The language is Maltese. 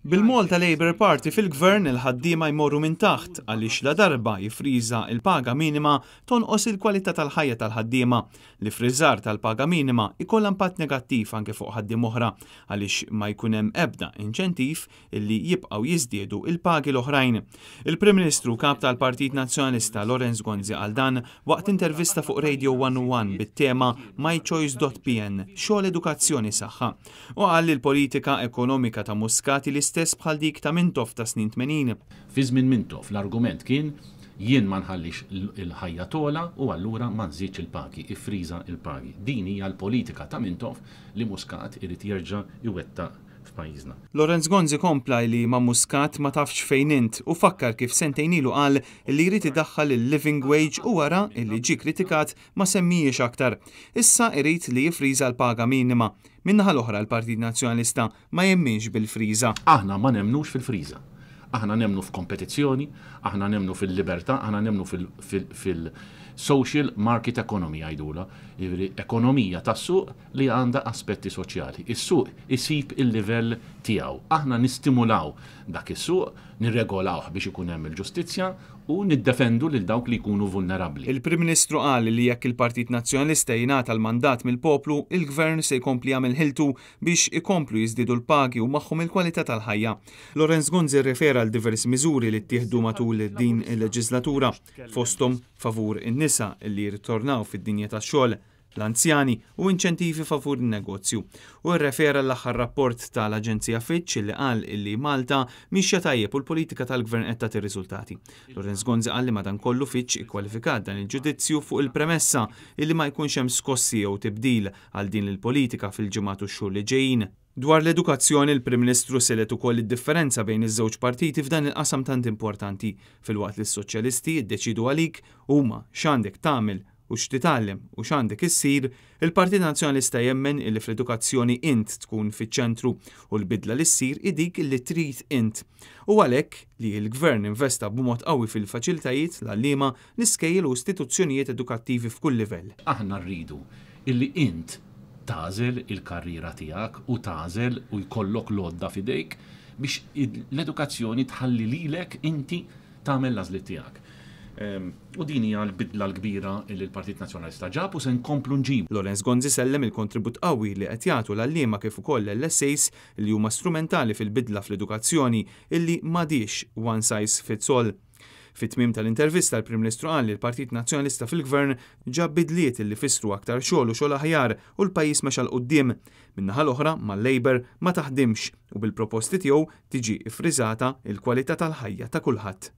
Bil-Malta Labour Party fil-gvern il-ħaddiema jmorru minn taħt għaliex la darba jifriża il-paga minima tonqos il-kwalità tal-ħajja tal-ħaddiema. Li friżar tal-paga minima ikollha impatt negattiv anke fuq ħaddiem oħra għaliex ma jkun hemm ebda inċentiv illi jibqgħu jiżdiedu il-pagi l-oħrajn. Il-Prim Ministru kap tal-Partit Nazzjonalista Lorenz Gonzi għal dan waqt intervista fuq Radio 101 bit-tema mychoice.pn xogħol edukazzjoni saħħa u qal li l-politika ekonomika ta' Muscat l-istess bħal dik ta' Mintoff ta' snin 80. Fi żmien Mintoff l-argument kien jien ma nħallix il-ħajja tola u allura ma nżidx il-pagi, ifriża il-pagi. Din hija l-politika ta' Mintoff li Muscat irid jerġa' iwettaq f'pajjiżna. Lorenz Gonzi kompla li ma' Muscat ma tafx fejn int u fakkar kif sentejn ilu qal li jrid idaħħal il-living wage u wara illi ġie kritikat ma semmijiex aktar. Issa irid li jifriża l-paga minima. Minnaħa l-oħra l-Partit Nazzjonalista ma jemminx bil-friża. Aħna ma nemnux fil-friża. Aħna nemnu f'kompetizzjoni, aħna nemnu fil-libertà, aħna nemnu fil-social market economy għajdula, ekonomija tas-suq li għandha aspetti soċjali. Is-suq isib il-livell tiegħu. Aħna nistimulaw dak is-suq, nirregolawh biex ikun hemm il-ġustizzja u niddefendu lil dawk li jkunu vulnerabbli. Il-Prim Ministru qal li jekk il-Partit Nazzjonalista jingħata l-mandat mill-poplu, il-Gvern se jkompli jagħmel ħiltu biex ikomplu jiżdiedu l-pagi u magħhom il-kwalità tal-ħajja. Lorenz Gonzi rrefera għal diversi miżuri li ttieħdu matul din il-leġislatura, fosthom favur in-nisa li jirtornaw fid-dinja tax-xogħol, l-anzjani u inċentivi favur in-negozju. U rrefera l-aħħar rapport tal-Aġenzija Fitch li qal illi Malta mixja tajjeb u l-politika tal-Gvern qed tagħti riżultati. Lorenz Gonzi qal li madankollu Fitch ikkwalifikat dan il-ġudizzju fuq il-premessa illi ma jkunx hemm skossi jew tibdil għal din il-politika fil-ġimgħat u x-xhur li ġejjin. Dwar l-edukazzjoni, il-Prim Ministru selet ukoll id-differenza bejn iż-żewġ partiti f'dan il-qasam tant importanti filwaqt li s-soċjalisti jiddeċidu għalik huma x'għandek tagħmel u x'titgħallem u x'għandek issir, il-Partit Nazzjonalista jemmen illi fl-edukazzjoni int tkun fiċ-ċentru u l-bidla li ssir dik illi trid int. U għalhekk li l-Gvern investa b'mod qawwi fil-faċilitajiet l-għalliema, l-iskejjel u istituzzjonijiet edukattivi f'kull livell. Aħna rridu illi int tażel il-karriera tiegħek u tażel u jkollok lodda f'idejk biex l-edukazzjoni tħalli lilek inti tagħmel l-għażliet tiegħek. U din hija l-bidla l-kbira li l-Partit Nazzjonalista ġab u se nkomplu nġib. Lorenz Gonzi sellem il-kontribut qawwi li qed jagħtu l-għalliema kif ukoll l-essays li huma strumentali fil-bidla fl-edukazzjoni illi m'għadix one size fits all. Fit-tmiem tal-intervista l-Prim Ministru qal li l-Partit Nazzjonalista fil-Gvern ġab bidliet illi fissru aktar xogħol u xogħol aħjar u l-pajjiż mexa l quddiem. Min-naħa l-oħra mal-Labor ma taħdimx u bil-proposti tiegħu tiġi iffriżata il-kwalità tal-ħajja ta' kulħadd.